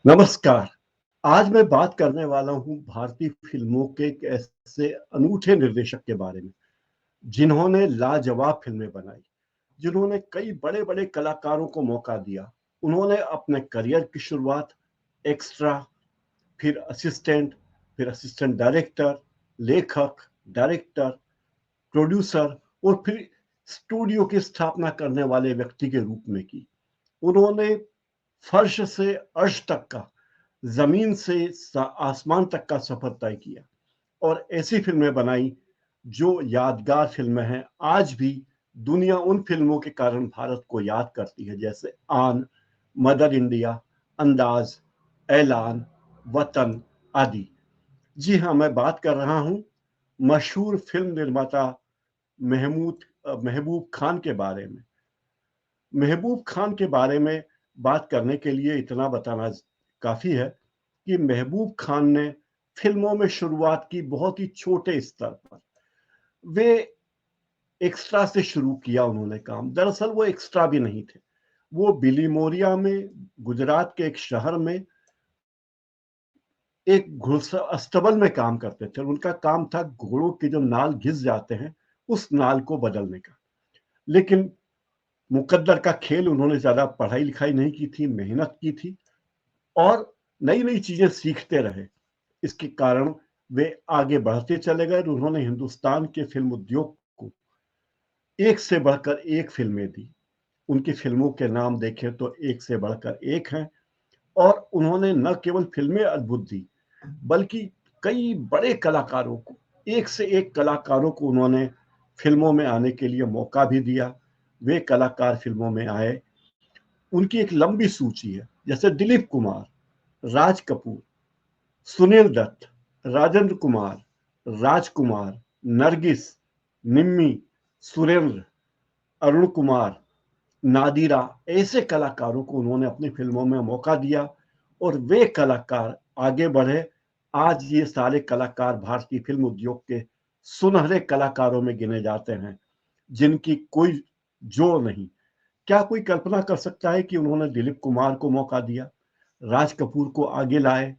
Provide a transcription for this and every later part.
नमस्कार। आज मैं बात करने वाला हूँ भारतीय फ़िल्मों के एक ऐसे अनूठे निर्देशक के बारे में, जिन्होंने लाजवाब फ़िल्में बनाई, जिन्होंने कई बड़े-बड़े कलाकारों को मौका दिया। उन्होंने अपने करियर की शुरुआत एक्स्ट्रा, फिर असिस्टेंट डायरेक्टर, लेखक, डायरेक्टर, प्रोड्यूसर और फिर स्टूडियो की स्थापना करने वाले व्यक्ति के रूप में की। उन्होंने फर्श से अर्श तक का, जमीन से आसमान तक का सफर तय किया और ऐसी फिल्में बनाई जो यादगार फिल्में हैं। आज भी दुनिया उन फिल्मों के कारण भारत को याद करती है, जैसे आन, मदर इंडिया, अंदाज, ऐलान, वतन आदि। जी हाँ, मैं बात कर रहा हूँ मशहूर फिल्म निर्माता महबूब खान के बारे में। महबूब खान के बारे में बात करने के लिए इतना बताना काफ़ी है कि महबूब खान ने फिल्मों में शुरुआत की बहुत ही छोटे स्तर पर। वे एक्स्ट्रा से शुरू किया उन्होंने काम। दरअसल वो एक्स्ट्रा भी नहीं थे। वो बिलीमोरिया में, गुजरात के एक शहर में एक घुड़सवार अस्तबल में काम करते थे। उनका काम था घोड़ों के जो नाल घिस जाते हैं, उस नाल को बदलने का। लेकिन मुकद्दर का खेल, उन्होंने ज़्यादा पढ़ाई-लिखाई नहीं की थी, मेहनत की थी और नई-नई चीज़ें सीखते रहे। इसके कारण वे आगे बढ़ते चले गए और उन्होंने हिंदुस्तान के फ़िल्म उद्योग को एक से बढ़कर एक फ़िल्में दी। उनकी फ़िल्मों के नाम देखें तो एक से बढ़कर एक हैं और उन्होंने न केवल फ़िल्में अद्भुत दी, बल्कि कई बड़े कलाकारों को, एक से एक कलाकारों को उन्होंने फ़िल्मों में आने के लिए मौका भी दिया। वे कलाकार फ़िल्मों में आए। उनकी एक लंबी सूची है, जैसे दिलीप कुमार, राज कपूर, सुनील दत्त, राजेंद्र कुमार, राजकुमार, नरगिस, निम्मी, सुरेंद्र, अरुण कुमार, नादिरा। ऐसे कलाकारों को उन्होंने अपनी फिल्मों में मौका दिया और वे कलाकार आगे बढ़े। आज ये सारे कलाकार भारतीय फिल्म उद्योग के सुनहरे कलाकारों में गिने जाते हैं, जिनकी कोई जोड़ नहीं। क्या कोई कल्पना कर सकता है कि उन्होंने दिलीप कुमार को मौका दिया, राज कपूर को आगे लाए,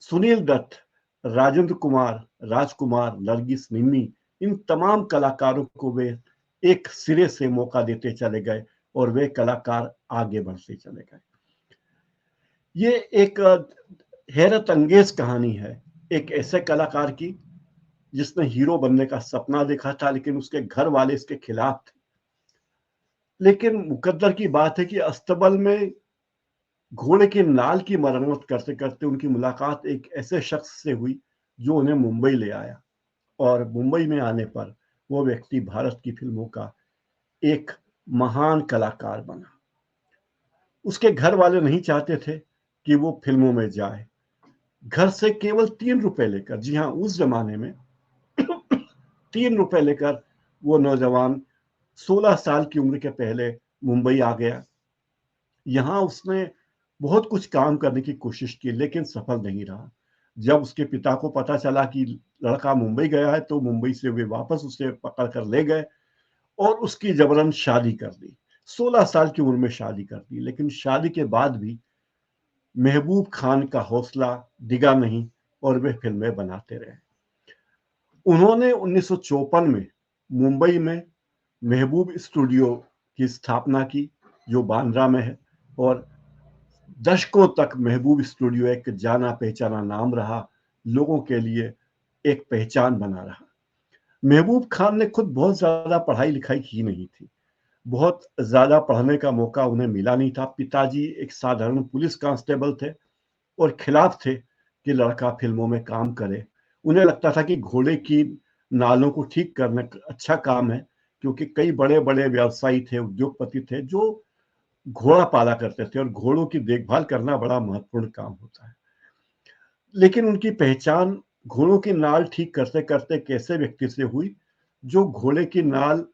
सुनील दत्त, राजेंद्र कुमार, राजकुमार, नरगिस, निम्मी, इन तमाम कलाकारों को वे एक सिरे से मौका देते चले गए और वे कलाकार आगे बढ़ते चले गए। ये एक हैरत अंगेज कहानी है एक ऐसे कलाकार की जिसने हीरो बनने का सपना देखा था, लेकिन उसके घर वाले इसके खिलाफ थे। लेकिन मुकद्दर की बात है कि अस्तबल में घोड़े की नाल की मरम्मत करते करते उनकी मुलाकात एक ऐसे शख्स से हुई जो उन्हें मुंबई ले आया और मुंबई में आने पर वो व्यक्ति भारत की फिल्मों का एक महान कलाकार बना। उसके घर वाले नहीं चाहते थे कि वो फिल्मों में जाए। घर से केवल 3 रुपए लेकर, जी हाँ, उस जमाने में 3 रुपए लेकर वो नौजवान 16 साल की उम्र के पहले मुंबई आ गया। यहाँ उसने बहुत कुछ काम करने की कोशिश की, लेकिन सफल नहीं रहा। जब उसके पिता को पता चला कि लड़का मुंबई गया है, तो मुंबई से वे वापस उसे पकड़ कर ले गए और उसकी जबरन शादी कर दी। 16 साल की उम्र में शादी कर दी, लेकिन शादी के बाद भी महबूब खान का हौसला डिगा नहीं और वे फिल्में बनाते रहे। उन्होंने 1954 में मुंबई में महबूब स्टूडियो की स्थापना की, जो बांद्रा में है, और दशकों तक महबूब स्टूडियो एक जाना पहचाना नाम रहा, लोगों के लिए एक पहचान बना रहा। महबूब खान ने खुद बहुत ज्यादा पढ़ाई लिखाई की नहीं थी, बहुत ज्यादा पढ़ने का मौका उन्हें मिला नहीं था। पिताजी एक साधारण पुलिस कांस्टेबल थे और खिलाफ थे कि लड़का फिल्मों में काम करे। उन्हें लगता था कि घोड़े की नालों को ठीक करना अच्छा काम है, क्योंकि कई बड़े बड़े व्यवसायी थे, उद्योगपति थे जो घोड़ा पाला करते थे और घोड़ों की देखभाल करना बड़ा महत्वपूर्ण काम होता है। लेकिन उनकी पहचान घोड़ों की नाल ठीक करते करते एक ऐसे व्यक्ति से हुई जो घोड़े की नाल,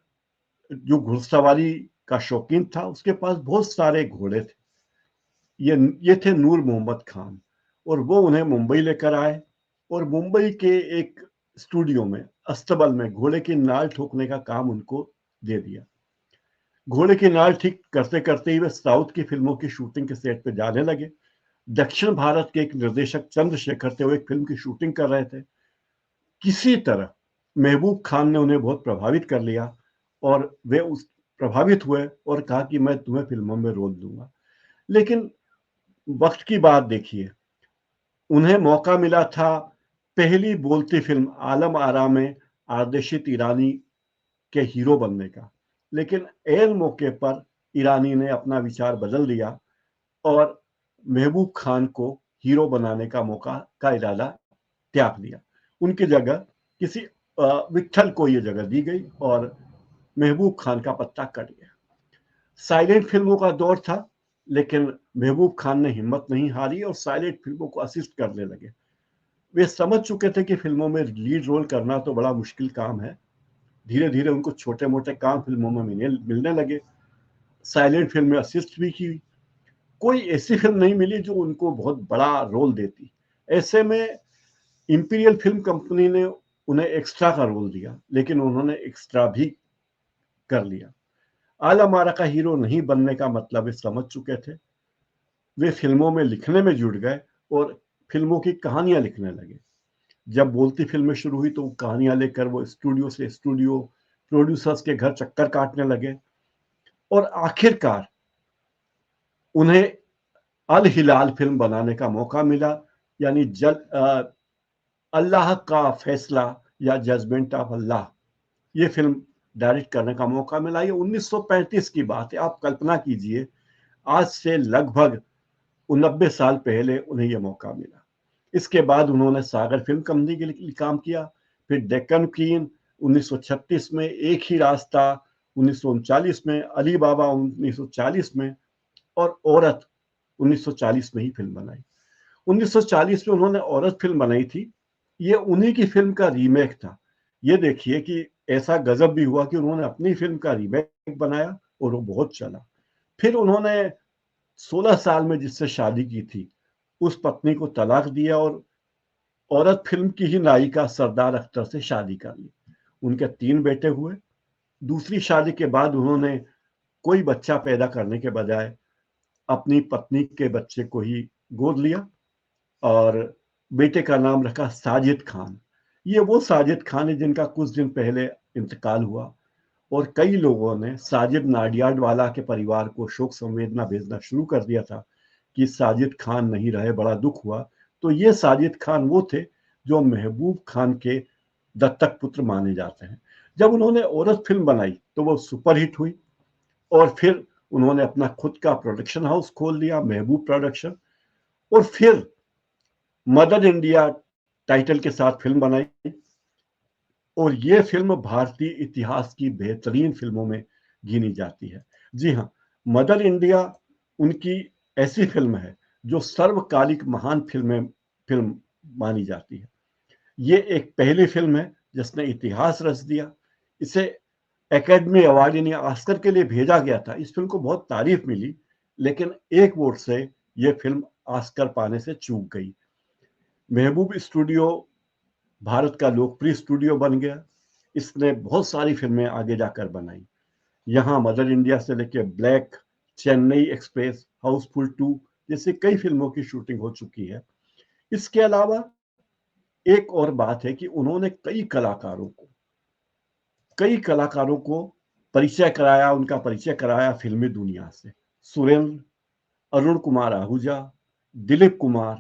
जो घुड़सवारी का शौकीन था, उसके पास बहुत सारे घोड़े थे। ये थे नूर मोहम्मद खान और वो उन्हें मुंबई लेकर आए और मुंबई के एक स्टूडियो में, अस्तबल में, घोड़े की नाल ठोकने का काम उनको दे दिया। घोड़े की नाल ठीक करते करते ही वे साउथ की फिल्मों की शूटिंग के सेट पे जाने लगे। दक्षिण भारत के एक निर्देशक चंद्रशेखर थे, वो एक फिल्म की शूटिंग कर रहे थे। किसी तरह महबूब खान ने उन्हें बहुत प्रभावित कर लिया और वे उस प्रभावित हुए और कहा कि मैं तुम्हें फिल्मों में रोल दूंगा। लेकिन वक्त की बात देखिए, उन्हें मौका मिला था पहली बोलती फिल्म आलम आरा में आरदेशित ईरानी के हीरो बनने का, लेकिन ऐन मौके पर ईरानी ने अपना विचार बदल दिया और महबूब खान को हीरो बनाने का मौका का इरादा त्याग दिया। उनकी जगह किसी विट्ठल को यह जगह दी गई और महबूब खान का पत्ता कट गया। साइलेंट फिल्मों का दौर था, लेकिन महबूब खान ने हिम्मत नहीं हारी और साइलेंट फिल्मों को असिस्ट करने लगे। वे समझ चुके थे कि फिल्मों में लीड रोल करना तो बड़ा मुश्किल काम है। धीरे धीरे उनको छोटे मोटे काम फिल्मों में मिलने लगे। साइलेंट फिल्म में असिस्ट भी की। कोई ऐसी फिल्म नहीं मिली जो उनको बहुत बड़ा रोल देती। ऐसे में इंपीरियल फिल्म कंपनी ने उन्हें एक्स्ट्रा का रोल दिया, लेकिन उन्होंने एक्स्ट्रा भी कर लिया। आलमारा का हीरो नहीं बनने का मतलब वे समझ चुके थे। वे फिल्मों में लिखने में जुट गए और फिल्मों की कहानियां लिखने लगे। जब बोलती फिल्में शुरू हुई तो कहानियां लेकर वो स्टूडियो से स्टूडियो, प्रोड्यूसर्स के घर चक्कर काटने लगे और आखिरकार उन्हें अल हिलाल फिल्म बनाने का मौका मिला, यानी अल्लाह का फैसला या जजमेंट ऑफ अल्लाह। ये फिल्म डायरेक्ट करने का मौका मिला। ये 1935 की बात है। आप कल्पना कीजिए, आज से लगभग 90 साल पहले उन्हें यह मौका मिला। इसके बाद उन्होंने सागर फिल्म कंपनी के लिए काम किया, फिर डेक्कन क्वीन 1936 में, एक ही रास्ता 1939 में, अली बाबा 1940 में और औरत 1940 में ही फिल्म बनाई। 1940 में उन्होंने औरत फिल्म बनाई थी। ये उन्हीं की फिल्म का रीमेक था। ये देखिए कि ऐसा गजब भी हुआ कि उन्होंने अपनी फिल्म का रीमेक बनाया और वो बहुत चला। फिर उन्होंने 16 साल में जिससे शादी की थी उस पत्नी को तलाक दिया और औरत फिल्म की ही नायिका सरदार अख्तर से शादी कर ली। उनके 3 बेटे हुए। दूसरी शादी के बाद उन्होंने कोई बच्चा पैदा करने के बजाय अपनी पत्नी के बच्चे को ही गोद लिया और बेटे का नाम रखा साजिद खान। ये वो साजिद खान है जिनका कुछ दिन पहले इंतकाल हुआ और कई लोगों ने साजिद नाडियाडवाला के परिवार को शोक संवेदना भेजना शुरू कर दिया था कि साजिद खान नहीं रहे, बड़ा दुख हुआ। तो ये साजिद खान वो थे जो महबूब खान के दत्तक पुत्र माने जाते हैं। जब उन्होंने औरत फिल्म बनाई तो वो सुपरहिट हुई और फिर उन्होंने अपना खुद का प्रोडक्शन हाउस खोल लिया, महबूब प्रोडक्शन, और फिर मदर इंडिया टाइटल के साथ फिल्म बनाई और ये फिल्म भारतीय इतिहास की बेहतरीन फिल्मों में गिनी जाती है। जी हाँ, मदर इंडिया उनकी ऐसी फिल्म है जो सर्वकालिक महान फिल्म मानी जाती है। ये एक पहली फिल्म है जिसने इतिहास रच दिया। इसे एकेडमी अवार्ड यानी ऑस्कर के लिए भेजा गया था। इस फिल्म को बहुत तारीफ मिली, लेकिन एक वोट से यह फिल्म ऑस्कर पाने से चूक गई। महबूब स्टूडियो भारत का लोकप्रिय स्टूडियो बन गया। इसने बहुत सारी फिल्में आगे जाकर बनाई। यहाँ मदर इंडिया से लेकर ब्लैक, चेन्नई एक्सप्रेस, हाउसफुल 2 जैसे कई फिल्मों की शूटिंग हो चुकी है। इसके अलावा एक और बात है कि उन्होंने कई कलाकारों को उनका परिचय कराया फिल्मी दुनिया से। सुरेंद्र, अरुण कुमार आहूजा, दिलीप कुमार,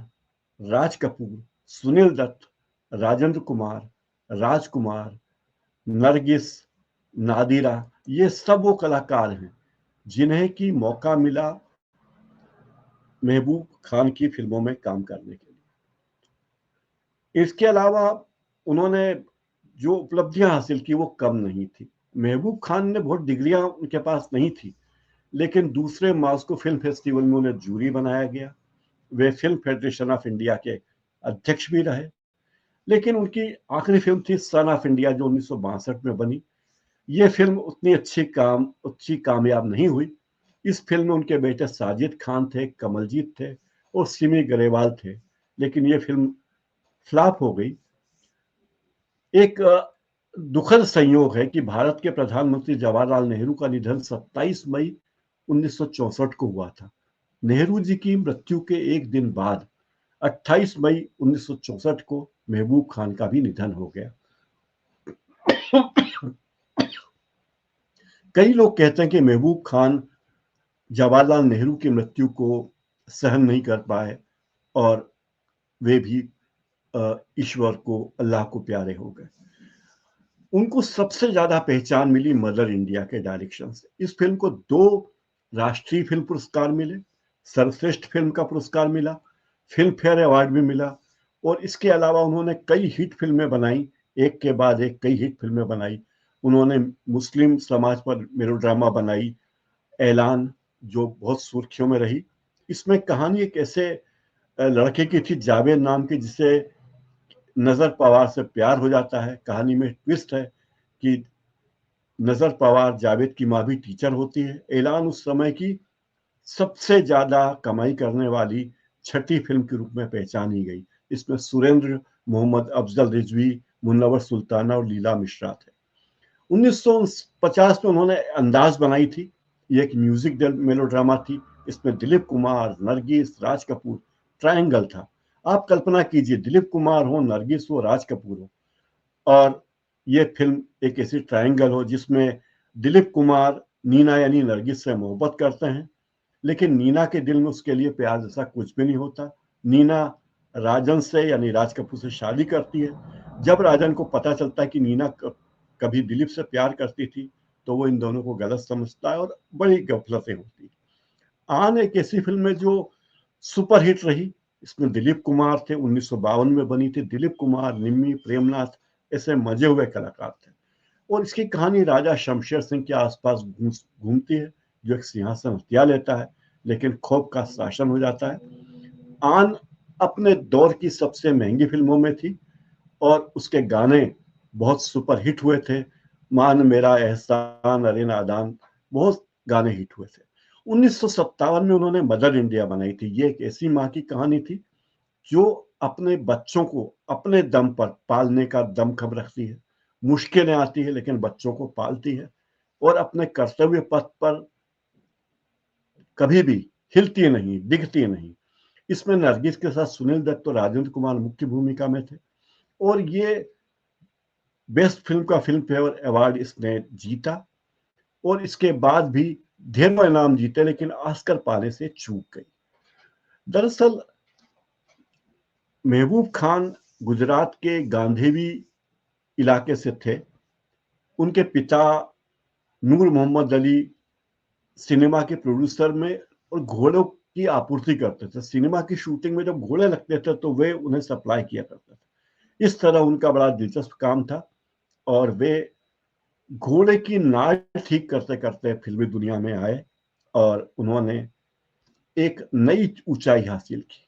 राज कपूर, सुनील दत्त, राजेंद्र कुमार, राजकुमार, नरगिस, नादिरा, ये सब वो कलाकार हैं जिन्हें की मौका मिला महबूब खान की फिल्मों में काम करने के लिए। इसके अलावा उन्होंने जो उपलब्धियां हासिल की वो कम नहीं थी। महबूब खान ने बहुत डिग्रियां उनके पास नहीं थी, लेकिन दूसरे मॉस्को फिल्म फेस्टिवल में उन्हें जूरी बनाया गया। वे फिल्म फेडरेशन ऑफ इंडिया के अध्यक्ष भी रहे। लेकिन उनकी आखिरी फिल्म थी सन ऑफ इंडिया जो 1962 में बनी। ये फिल्म उतनी अच्छी कामयाब नहीं हुई। इस फिल्म में उनके बेटे साजिद खान थे, कमलजीत थे और सिमी ग्रेवाल थे, लेकिन ये फिल्म फ्लॉप हो गई। एक दुखद संयोग है कि भारत के प्रधानमंत्री जवाहरलाल नेहरू का निधन 27 मई 1964 को हुआ था। नेहरू जी की मृत्यु के एक दिन बाद 28 मई 1964 को महबूब खान का भी निधन हो गया। कई लोग कहते हैं कि महबूब खान जवाहरलाल नेहरू की मृत्यु को सहन नहीं कर पाए और वे भी ईश्वर को, अल्लाह को प्यारे हो गए। उनको सबसे ज्यादा पहचान मिली मदर इंडिया के डायरेक्शन से। इस फिल्म को 2 राष्ट्रीय फिल्म पुरस्कार मिले, सर्वश्रेष्ठ फिल्म का पुरस्कार मिला, फिल्म फेयर अवार्ड भी मिला, और इसके अलावा उन्होंने कई हिट फिल्में बनाई, एक के बाद एक कई हिट फिल्में बनाई। उन्होंने मुस्लिम समाज पर मेलोड्रामा बनाई, ऐलान, जो बहुत सुर्खियों में रही। इसमें कहानी एक ऐसे लड़के की थी जावेद नाम की, जिसे नजर पवार से प्यार हो जाता है। कहानी में ट्विस्ट है कि नजर पवार, जावेद की माँ, भी टीचर होती है। ऐलान उस समय की सबसे ज्यादा कमाई करने वाली छठी फिल्म के रूप में पहचानी गई। इसमें सुरेंद्र, मोहम्मद अफजल रिजवी, मुन्नवर सुल्ताना और लीला मिश्रा थे। 1950 में उन्होंने अंदाज बनाई थी। ये एक म्यूजिक मेलोड्रामा थी। इसमें दिलीप कुमार, नरगिस, राज कपूर, ट्रायंगल था। आप कल्पना कीजिए, दिलीप कुमार हो, नरगिस हो, राज कपूर हो, और ये फिल्म एक ऐसी ट्रायंगल हो जिसमें दिलीप कुमार नीना यानी नरगिस से मोहब्बत करते हैं, लेकिन नीना के दिल में उसके लिए प्यार जैसा कुछ भी नहीं होता। नीना राजन से यानी राज कपूर से शादी करती है। जब राजन को पता चलता है कि नीना कभी दिलीप से प्यार करती थी, तो वो इन दोनों को गलत समझता है और बड़ी गफलतें होती है। आन एक ऐसी फिल्म है जो सुपरहिट रही। इसमें दिलीप कुमार थे, 1952 में बनी थी। दिलीप कुमार, निम्मी, प्रेमनाथ ऐसे मजे हुए कलाकार थे, और इसकी कहानी राजा शमशेर सिंह के आसपास घूमती है, जो एक सिंहासन हत्या लेता है, लेकिन खौफ का शासन हो जाता है। आन अपने दौर की सबसे महंगी फिल्मों में थी, और उसके गाने बहुत सुपरहिट हुए थे। मान मेरा एहसान, अरे नादान, बहुत गाने हिट हुए थे। 1957 में उन्होंने मदर इंडिया बनाई थी। ये एक ऐसी माँ की कहानी थी जो अपने बच्चों को अपने दम पर पालने का दमखम रखती है। मुश्किलें आती है लेकिन बच्चों को पालती है, और अपने कर्तव्य पथ पर कभी भी हिलती नहीं, डिगती नहीं। इसमें नरगिस के साथ सुनील दत्त और राजेंद्र कुमार मुख्य भूमिका में थे, और ये बेस्ट फिल्म का फिल्म फेयर अवार्ड इसने जीता, और इसके बाद भी ढेरों इनाम जीते, लेकिन ऑस्कर पाने से चूक गई। दरअसल महबूब खान गुजरात के गांधीवी इलाके से थे। उनके पिता नूर मोहम्मद अली सिनेमा के प्रोड्यूसर में और घोड़ों की आपूर्ति करते थे। सिनेमा की शूटिंग में जब घोड़े लगते थे तो वे उन्हें सप्लाई किया करते थे। इस तरह उनका बड़ा दिलचस्प काम था, और वे घोड़े की नाड़ ठीक करते करते फिल्मी दुनिया में आए, और उन्होंने एक नई ऊंचाई हासिल की।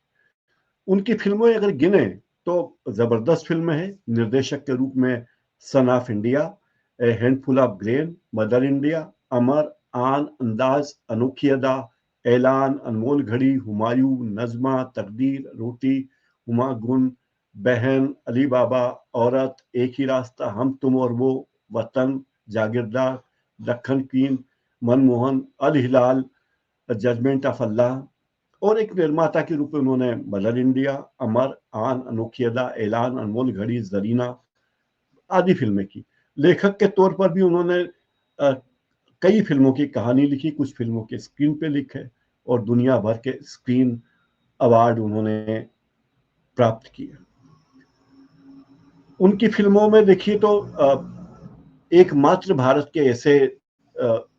उनकी फिल्में अगर गिने तो जबरदस्त फिल्में हैं। निर्देशक के रूप में son of India, a handful of grain, mother India, Amar, Aan, Andaz, अनोखी अदा, ऐलान, अनमोल घड़ी, हुमायूं, नजमा, तकदीर, रोटी, हुमा गुन, बहन, अली बाबा, औरत, एक ही रास्ता, हम तुम Aur Woh, Watan, Jagirdar, Deccan queen, Manmohan, Al Hilal, judgement of Allah, और एक निर्माता के रूप में उन्होंने मदर इंडिया, अमर, आन, अनोखी अदा, ऐलान, अनमोल घड़ी, जरीना आदि फिल्में की। लेखक के तौर पर भी उन्होंने कई फिल्मों की कहानी लिखी, कुछ फिल्मों के स्क्रीन पे लिखे, और दुनिया भर के स्क्रीन अवार्ड उन्होंने प्राप्त किए। उनकी फिल्मों में देखिए तो एकमात्र भारत के ऐसे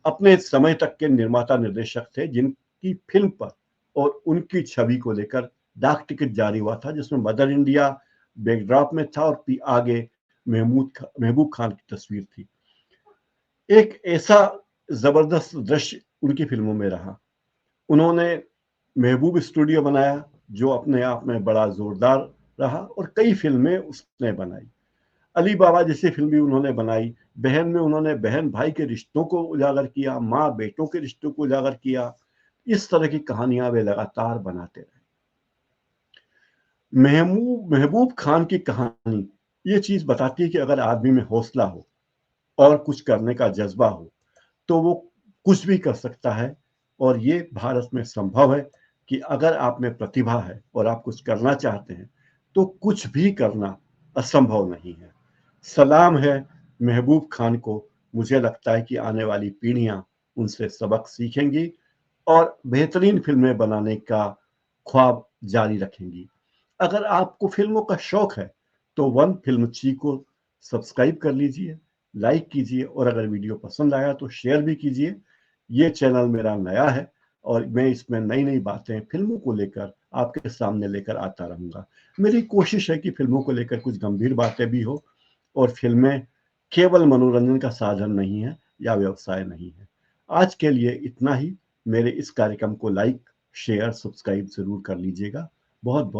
अपने समय तक के निर्माता निर्देशक थे जिनकी फिल्म पर और उनकी छवि को लेकर डाक टिकट जारी हुआ था, जिसमें मदर इंडिया बैकड्रॉप में था और आगे महबूब खान की तस्वीर थी। एक ऐसा जबरदस्त दृश्य उनकी फिल्मों में रहा। उन्होंने महबूब स्टूडियो बनाया, जो अपने आप में बड़ा जोरदार रहा, और कई फिल्में उसने बनाई। अली बाबा जैसी फिल्म भी उन्होंने बनाई। बहन में उन्होंने बहन भाई के रिश्तों को उजागर किया, माँ बेटों के रिश्तों को उजागर किया। इस तरह की कहानियां वे लगातार बनाते रहे। महबूब खान की कहानी ये चीज बताती है कि अगर आदमी में हौसला हो और कुछ करने का जज्बा हो तो वो कुछ भी कर सकता है, और ये भारत में संभव है। कि अगर आप में प्रतिभा है और आप कुछ करना चाहते हैं तो कुछ भी करना असंभव नहीं है। सलाम है महबूब खान को। मुझे लगता है कि आने वाली पीढ़ियां उनसे सबक सीखेंगी और बेहतरीन फिल्में बनाने का ख्वाब जारी रखेंगी। अगर आपको फिल्मों का शौक है तो वन फिल्म ची को सब्सक्राइब कर लीजिए, लाइक कीजिए और अगर वीडियो पसंद आया तो शेयर भी कीजिए। ये चैनल मेरा नया है और मैं इसमें नई नई बातें फिल्मों को लेकर आपके सामने लेकर आता रहूंगा। मेरी कोशिश है कि फिल्मों को लेकर कुछ गंभीर बातें भी हो और फिल्में केवल मनोरंजन का साधन नहीं है या व्यवसाय नहीं है। आज के लिए इतना ही। मेरे इस कार्यक्रम को लाइक शेयर सब्सक्राइब जरूर कर लीजिएगा। बहुत बहुत